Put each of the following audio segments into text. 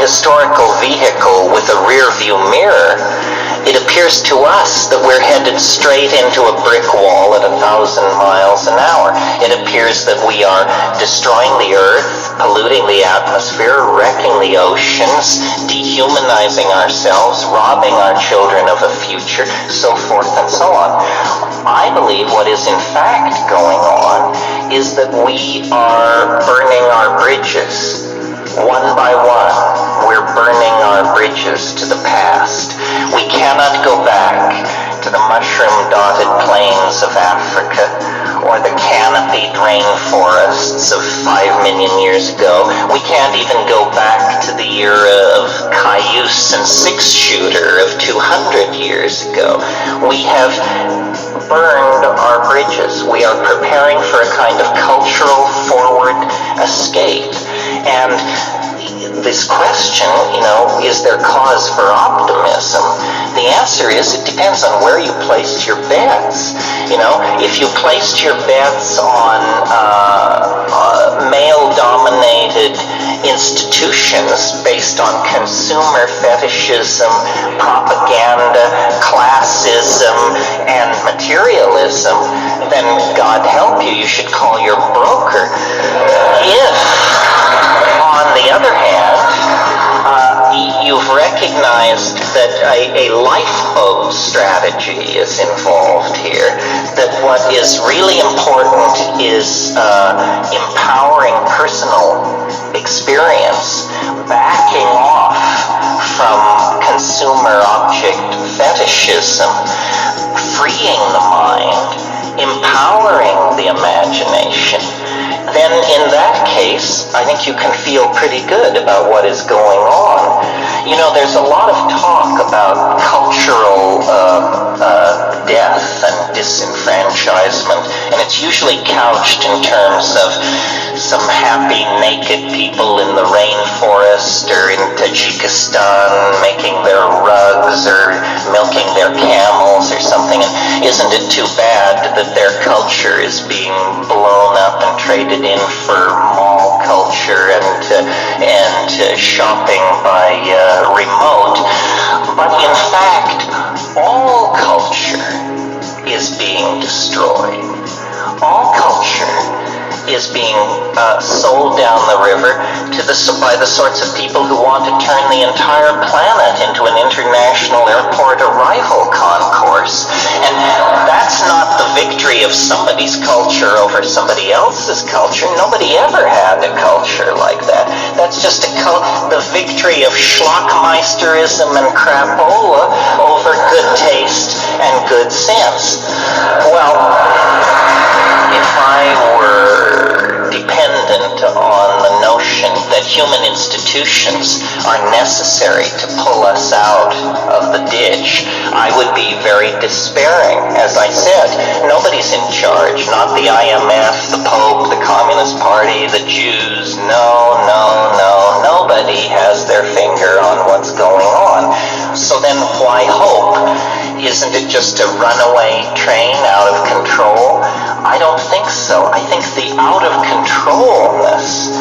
historical vehicle with a rear-view mirror, it appears to us that we're headed straight into a brick wall at 1,000 miles an hour. It appears that we are destroying the earth, polluting the atmosphere, wrecking the oceans, dehumanizing ourselves, robbing our children of a future, so forth and so on. I believe what is in fact going on is that we are burning our bridges. One by one, we're burning our bridges to the past. We cannot go back to the mushroom-dotted plains of Africa or the canopied rainforests of 5 million years ago. We can't even go back to the era of cayuse and six-shooter of 200 years ago. We have burned our bridges. We are preparing for a kind of cultural forward escape. And this question, is there cause for optimism? The answer is it depends on where you placed your bets. If you placed your bets on male-dominated institutions based on consumer fetishism, propaganda, classism, and materialism, then God help you, you should call your broker. If, on the other hand, you've recognized that a lifeboat strategy is involved here, that what is really important is empowering personal experience, backing off from consumer object fetishism, freeing the mind, empowering the imagination, then in that case, I think you can feel pretty good about what is going on. There's a lot of talk about cultural death and disenfranchisement, and it's usually couched in terms of some happy naked people in the rainforest or in Tajikistan making their rugs or milking their camels or something. And isn't it too bad that their culture is being blown up and traded in for mall culture and shopping by remote? But in fact, all culture is being destroyed. All culture is being sold down the river by the sorts of people who want to turn the entire planet into an international airport arrival concourse. And that's not the victory of somebody's culture over somebody else's culture. Nobody ever had a culture like that. That's just the victory of schlockmeisterism and crapola over good taste and good sense. Well, if I were dependent on the notion that human institutions are necessary to pull us out of the ditch, I would be very despairing. As I said, nobody's in charge, not the IMF, the Pope, the Communist Party, the Jews. No. Nobody has their finger on what's going on. So then why hope? Isn't it just a runaway train out of control? I don't think so. I think the out of controlness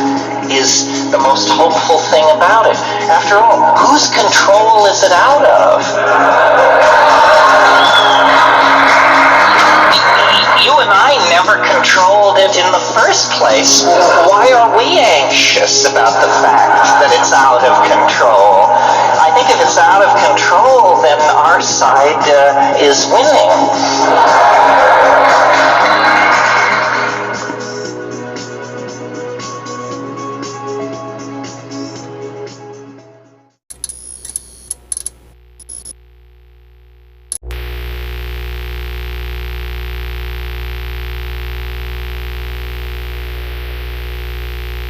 is the most hopeful thing about it. After all, whose control is it out of? You and I never controlled it in the first place. Why are we anxious about the fact that it's out of control? I think if it's out of control, then our side is winning.